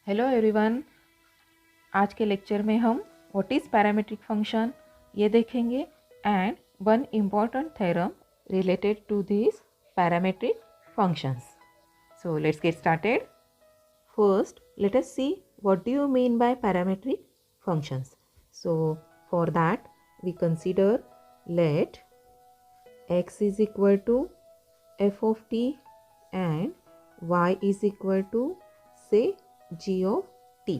Hello everyone. आज के lecture में हम व्हाट इज़ पैरामीट्रिक फंक्शन ये देखेंगे and one important theorem related to this parametric functions. So let's get started. First, let us see what do you mean by parametric functions. So for that we consider let x is equal to f of t and y is equal to say g of t.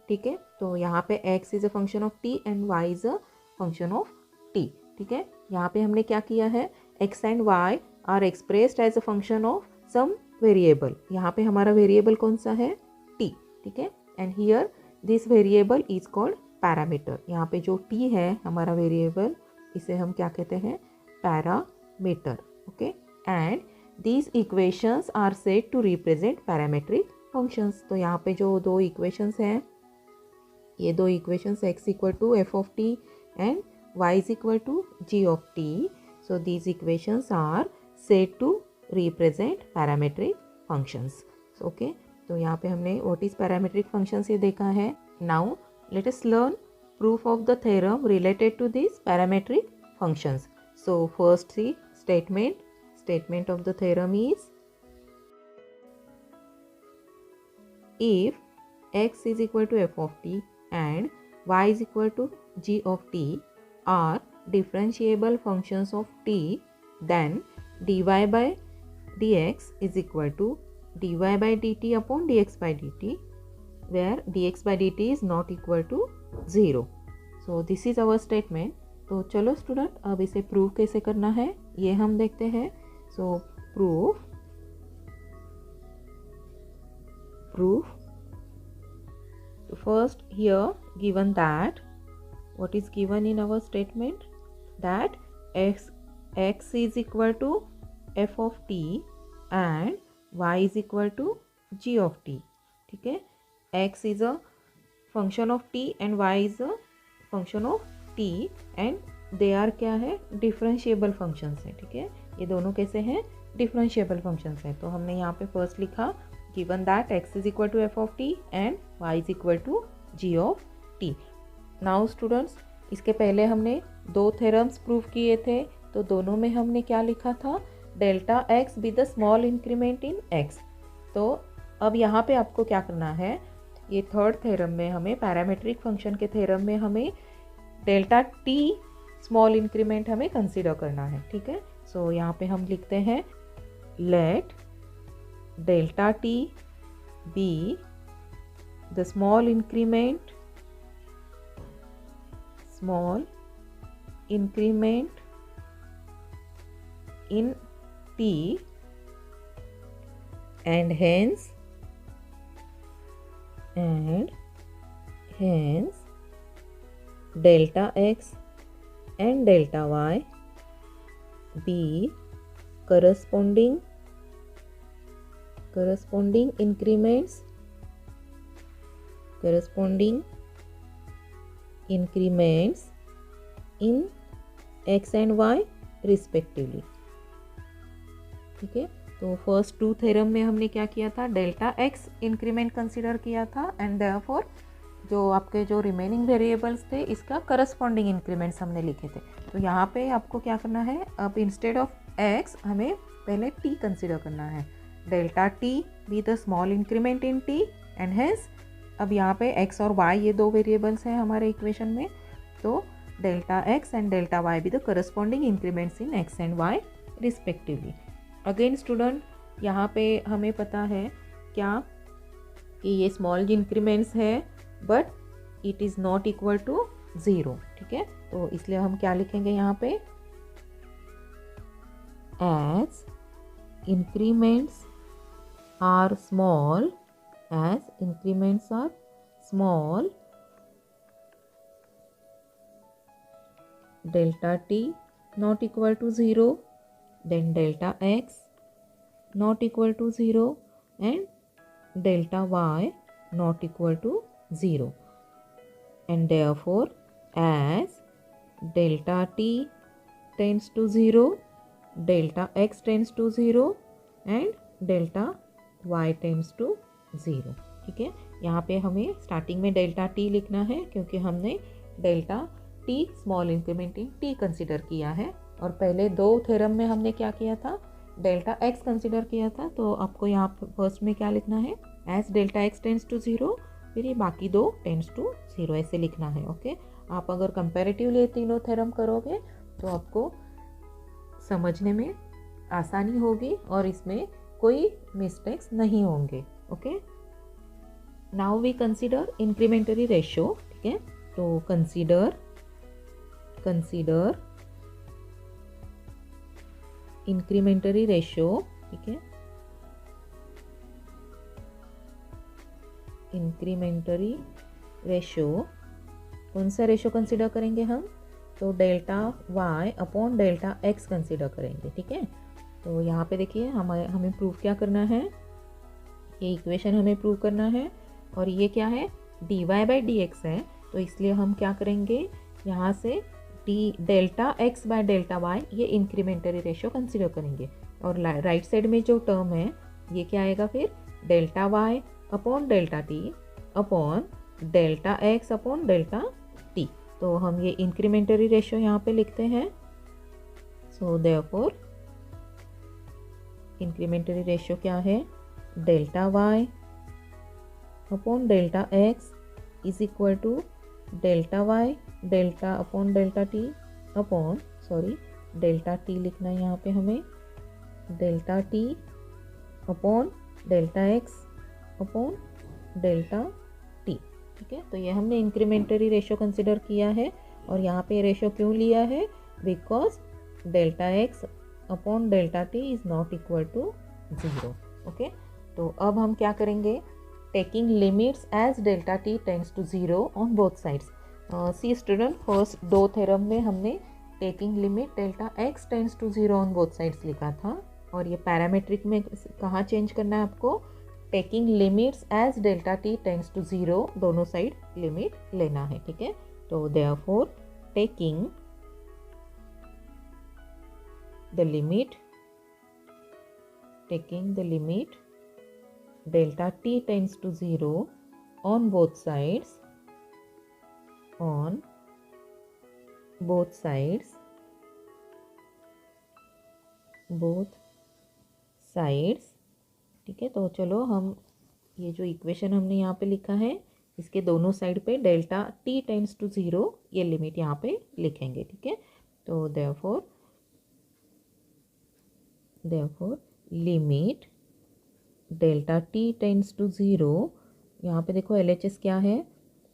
ठीक है. तो यहाँ पे x is a function of t and y is a function of t. ठीक है. यहाँ पे हमने क्या किया है, x and y are expressed as a function of some variable. यहाँ पे हमारा वेरिएबल कौन सा है, t. ठीक है. And here this variable is called parameter. यहाँ पे जो t है हमारा वेरिएबल, इसे हम क्या कहते हैं, parameter. Okay. And these equations are said to represent parametric functions. तो यहाँ पे जो दो इक्वेशंस हैं, ये दो equations x equal to f of t and y is equal to g of t. So these equations are said to represent parametric functions. Okay. तो यहाँ पे हमने व्हाट इज पैरामेट्रिक फंक्शंस ये देखा है. Now let us learn proof of the theorem related to this parametric functions. So first see statement of the theorem is, if x is equal to f of t and y is equal to g of t are differentiable functions of t, then dy by dx is equal to dy by dt upon dx by dt, where dx by dt is not equal to 0. So this is our statement. तो चलो student, अब इसे prove कैसे करना है ये हम देखते हैं. So proof. First here given that, what is given in our statement, that x is equal to f of t and y is equal to g of t. ठीक है. x is a function of t and y is a function of t and they are क्या है, differentiable functions है. ठीक है. ये दोनों कैसे हैं, डिफरेंशिएबल फंक्शंस हैं. तो हमने यहाँ पे फर्स्ट लिखा given that x is equal to f of t and y is equal to g of t. Now students, इसके पहले हमने दो थ्योरम्स प्रूव किए थे. तो दोनों में हमने क्या लिखा था, delta x with the small increment in x. तो अब यहाँ पे आपको क्या करना है, ये थर्ड थ्योरम में हमें पैरामेट्रिक फंक्शन के थ्योरम में हमें डेल्टा t स्मॉल इंक्रीमेंट हमें कंसीडर करना है. ठीक है. सो यहाँ पे हम लिखते हैं let delta T be the small increment in T and hence delta x and delta y be corresponding increments in x and y respectively. ठीक है. तो फर्स्ट टू थ्योरम में हमने क्या किया था, डेल्टा एक्स इंक्रीमेंट कंसीडर किया था एंड देयरफॉर जो आपके जो रिमेनिंग वेरिएबल्स थे इसका करस्पॉन्डिंग इंक्रीमेंट्स हमने लिखे थे. तो यहाँ पे आपको क्या करना है, अब इंस्टेड ऑफ एक्स हमें पहले टी कंसीडर करना है. Delta T be the small increment in T and hence अब यहाँ पे एक्स और वाई ये दो वेरिएबल्स हैं हमारे इक्वेशन में. तो delta x and delta y be the corresponding increments in x and y respectively. Again student, यहाँ पे हमें पता है क्या कि ये स्मॉल इंक्रीमेंट्स है but it is not equal to 0. ठीक है. तो इसलिए हम क्या लिखेंगे यहाँ पे, as increments are small delta t not equal to 0, then delta x not equal to 0 and delta y not equal to 0, and therefore as delta t tends to 0, delta x tends to 0 and delta y tends to 0. ठीक है। यहाँ पे हमें starting में delta t लिखना है क्योंकि हमने delta T small increment in T consider किया है, और पहले दो थ्योरम में हमने क्या किया था, डेल्टा एक्स कंसिडर किया था। तो आपको यहाँ फर्स्ट में क्या लिखना है, as delta x tends to zero, फिर ये बाकी दो टेंड्स टू ज़ीरो ऐसे लिखना है। ओके, आप अगर कंपैरेटिवली तीनों थ्योरम करोगे तो आपको समझने में आसानी होगी और इसमें कोई मिस्टेक्स नहीं होंगे। Okay, now we consider incrementary ratio. ठीक है, तो कंसीडर इंक्रीमेंटरी रेशियो। ठीक है, इंक्रीमेंटरी रेशियो, कौन सा रेशियो कंसीडर करेंगे हम, तो delta y upon delta x consider करेंगे। ठीक है, तो यहाँ पे देखिए हमें प्रूव क्या करना है, ये इक्वेशन हमें प्रूव करना है, और ये क्या है, dy बाई डी एक्स है, तो इसलिए हम क्या करेंगे, यहाँ से delta x by delta y ये इंक्रीमेंटरी रेशियो कंसीडर करेंगे, और राइट साइड में जो टर्म है ये क्या आएगा फिर, delta y upon delta t upon delta x upon delta t. तो हम ये इंक्रीमेंटरी रेशियो यहाँ पे लिखते हैं। सो देयरफॉर इंक्रीमेंटरी रेशियो क्या है, delta y upon delta x is equal to delta y delta upon delta t upon, sorry delta t लिखना है यहाँ पे हमें, delta t upon delta x upon delta t. ठीक है, तो ये हमने इंक्रीमेंटरी रेशियो कंसिडर किया है, और यहाँ पे रेशियो क्यों लिया है, because delta x upon delta t is not equal to zero. Okay, तो अब हम क्या करेंगे, taking limits as delta t tends to zero on both sides. See student, first दो थ्योरम में हमने taking limit delta x tends to zero on both sides लिखा था, और ये पैरामेट्रिक में कहाँ चेंज करना है आपको, taking limits as delta t tends to zero, दोनों साइड लिमिट लेना है। ठीक है, तो therefore taking the limit delta t tends to 0 on both sides, ठीक है, तो चलो हम ये जो इक्वेशन हमने यहाँ पे लिखा है इसके दोनों साइड पे डेल्टा t टेंड्स टू 0 ये लिमिट यहाँ पे लिखेंगे। ठीक है, तो therefore limit delta t tends to 0, यहाँ पे देखो LHS क्या है,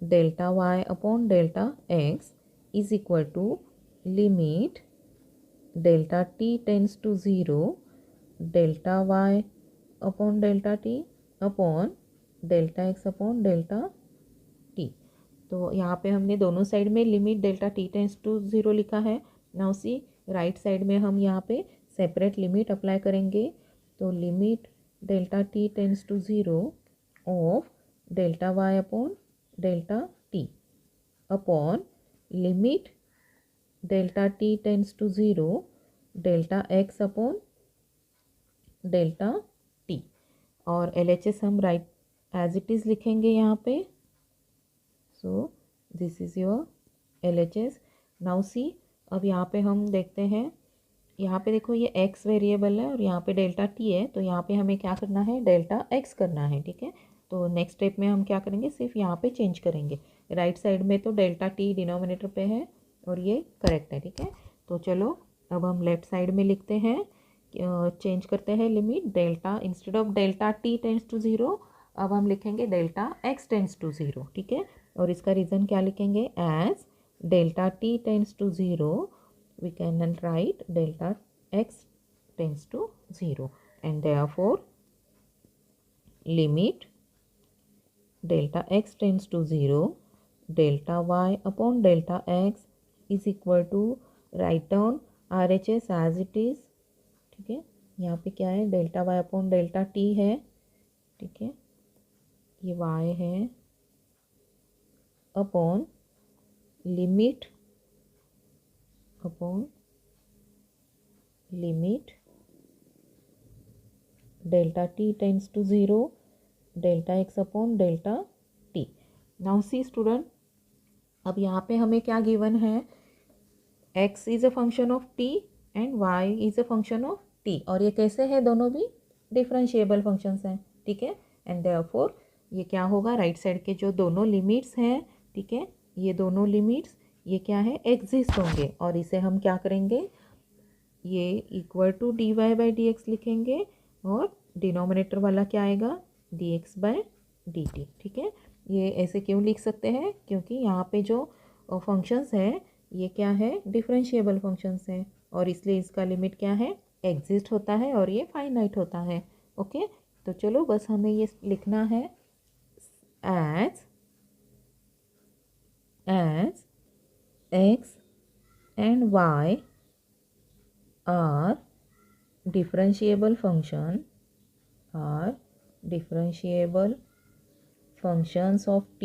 delta y upon delta x is equal to limit delta t tends to 0 delta y upon delta t upon delta x upon delta t। तो यहाँ पे हमने दोनों साइड में limit delta t tends to 0 लिखा है। नाउ सी राइट साइड में हम यहाँ पे सेपरेट लिमिट अप्लाई करेंगे, तो limit delta t tends to 0 of delta y upon delta t upon limit delta t tends to 0 delta x upon delta t, और LHS हम राइट एज इट इज़ लिखेंगे यहाँ पे। So this is your LHS। Now see अब यहाँ पे हम देखते हैं, यहाँ पे देखो ये x वेरिएबल है और यहाँ पे डेल्टा t है, तो यहाँ पे हमें क्या करना है, डेल्टा x करना है। ठीक है, तो नेक्स्ट स्टेप में हम क्या करेंगे, सिर्फ यहाँ पे चेंज करेंगे, राइट साइड में तो डेल्टा t डिनोमिनेटर पे है और ये करेक्ट है। ठीक है, तो चलो अब हम लेफ्ट साइड में लिखते हैं, चेंज करते हैं limit delta, instead of delta t tends to 0 अब हम लिखेंगे डेल्टा x टेंड्स टू 0। ठीक है, और इसका रीज़न क्या लिखेंगे, as delta t tends to 0 we can write delta x tends to 0, and therefore limit delta x tends to 0 delta y upon delta x is equal to, write down RHS as it is। ठीक है, यहाँ पे क्या है, delta y upon delta t है। ठीक है, ये y है upon limit delta t tends to 0 delta x upon delta t. Now see student, अब यहाँ पे हमें क्या गिवन है, x is a function of t and y is a function of t, और ये कैसे है, दोनों भी डिफरेंशिएबल फंक्शंस हैं, ठीक है। एंड देयरफॉर ये क्या होगा, राइट साइड के जो दोनों लिमिट्स हैं, ठीक है, ये दोनों लिमिट्स ये क्या है, एग्जिस्ट होंगे, और इसे हम क्या करेंगे, ये equal to d y by d x लिखेंगे, और डिनोमिनेटर वाला क्या आएगा, d x by d t, ठीक है। ये ऐसे क्यों लिख सकते हैं, क्योंकि यहाँ पे जो फंक्शंस हैं ये क्या है, डिफरेंशिएबल फंक्शंस हैं, और इसलिए इसका लिमिट क्या है, एग्जिस्ट होता है, और ये फाइनाइट होता है। ओके, तो चलो बस हमें ये लिखना है, as x and y are differentiable functions of t,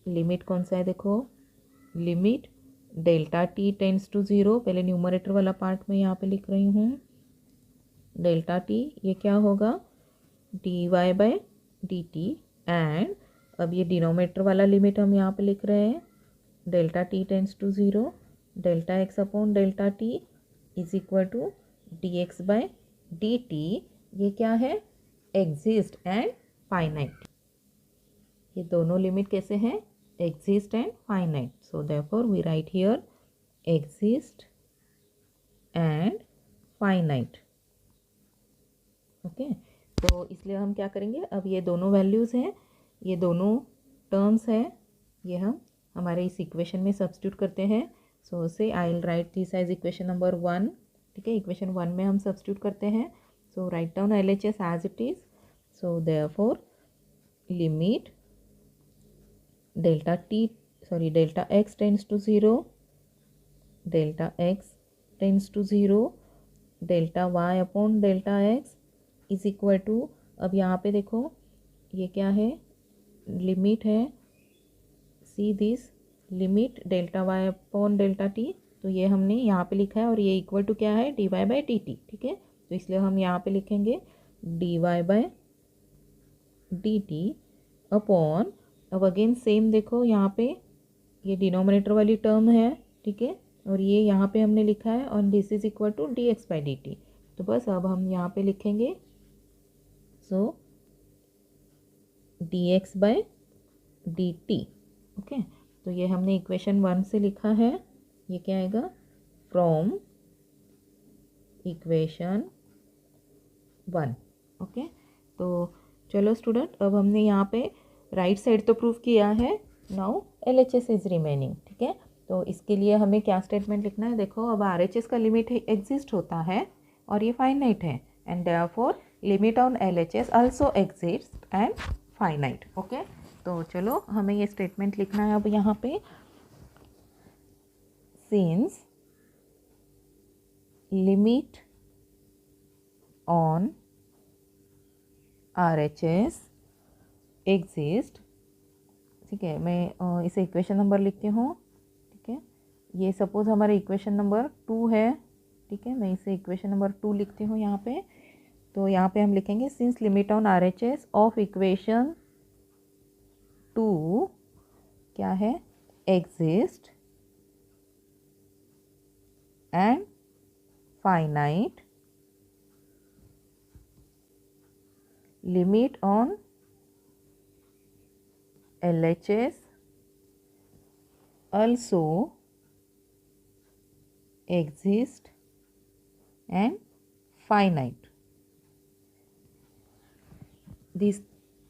limit कौन सा है, देखो limit delta t tends to zero, पहले न्यूमरेटर वाला पार्ट में यहाँ पे लिख रही हूँ, डेल्टा टी ये क्या होगा, d y by d t, and अब ये डिनोमिनेटर वाला लिमिट हम यहाँ पे लिख रहे हैं, delta t tends to zero, delta x upon delta t is equal to d x by d t, ये क्या है, एग्जिस्ट एंड फाइनाइट। ये दोनों लिमिट कैसे हैं, exist and finite, so therefore we write here exist and finite. Okay, तो इसलिए हम क्या करेंगे, अब ये दोनों वैल्यूज़ हैं, ये दोनों टर्म्स हैं, ये हम हमारे इस इक्वेशन में सब्स्टिट्यूट करते हैं। So say I will write this as equation number 1, ठीक है, इक्वेशन 1 में हम सब्स्टिट्यूट करते हैं। So write down L H S as it is, so therefore limit delta x tends to zero, delta x tends to zero, delta y upon delta x is equal to, अब यहाँ पे देखो ये क्या है, limit है, see this limit delta y upon delta t, तो ये हमने यहाँ पे लिखा है, और ये इक्वल टू क्या है, d y by d t, ठीक है। तो इसलिए हम यहाँ पे लिखेंगे d y by d t upon, अब अगेन सेम देखो यहाँ पे ये डिनोमिनेटर वाली टर्म है, ठीक है, और ये यहाँ पे हमने लिखा है, और this is equal to d x by d t, तो बस अब हम यहाँ पे लिखेंगे, so d x by d t. Okay, तो ये हमने इक्वेशन 1 से लिखा है, ये क्या आएगा, फ्रॉम इक्वेशन 1। ओके, तो चलो स्टूडेंट, अब हमने यहाँ पे राइट साइड तो प्रूव किया है, now L H S is remaining, ठीक है। तो इसके लिए हमें क्या स्टेटमेंट लिखना है, देखो अब आर एच एस का लिमिट एग्जिस्ट होता है, और ये फाइनाइट है, and therefore limit on L H S also exist and finite. Okay, तो चलो हमें ये स्टेटमेंट लिखना है अब यहाँ पे, since limit on R H S exist, ठीक है, मैं इसे इक्वेशन नंबर लिखती हूँ, ठीक है, ये सपोज हमारा इक्वेशन नंबर 2 है, ठीक है, मैं इसे इक्वेशन नंबर 2 लिखती हूँ यहाँ पे। तो यहाँ पे हम लिखेंगे since limit on R H S of equation 2 क्या है, exist and finite, limit on LHS also exist and finite. This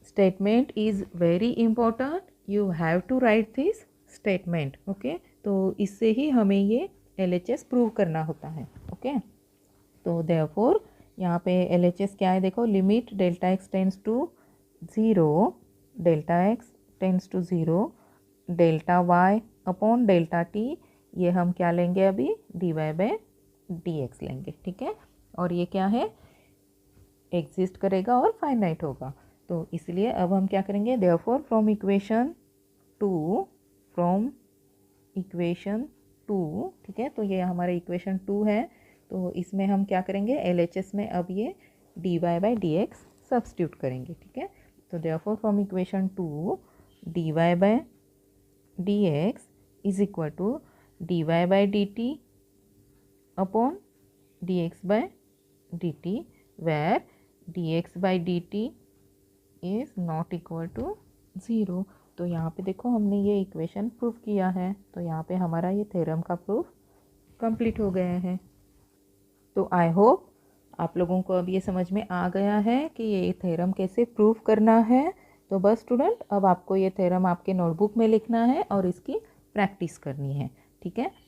statement is very important. You have to write this statement. Okay, तो इससे ही हमें ये LHS प्रूव करना होता है। Okay, तो therefore यहाँ पे LHS क्या है, देखो limit delta x tends to zero, delta x tends to zero, delta y upon delta t, ये हम क्या लेंगे अभी, d y by d x लेंगे, ठीक है, और ये क्या है, एग्जिस्ट करेगा और फाइनाइट होगा। तो इसलिए अब हम क्या करेंगे, देयरफॉर फ्रॉम इक्वेशन 2, ठीक है, तो ये हमारा इक्वेशन 2 है, तो इसमें हम क्या करेंगे, LHS में अब ये dy by d x substitute करेंगे, ठीक है। तो therefore from equation 2 dy by d x is equal to dy by d t upon dx by dt, where dx by dt is not equal to 0। तो यहाँ पे देखो हमने ये इक्वेशन प्रूव किया है, तो यहाँ पे हमारा ये थ्योरम का प्रूफ कंप्लीट हो गया है। तो आई होप आप लोगों को अब ये समझ में आ गया है कि ये थ्योरम कैसे प्रूव करना है। तो बस स्टूडेंट, अब आपको ये थ्योरम आपके नोटबुक में लिखना है और इसकी प्रैक्टिस करनी है, ठीक है।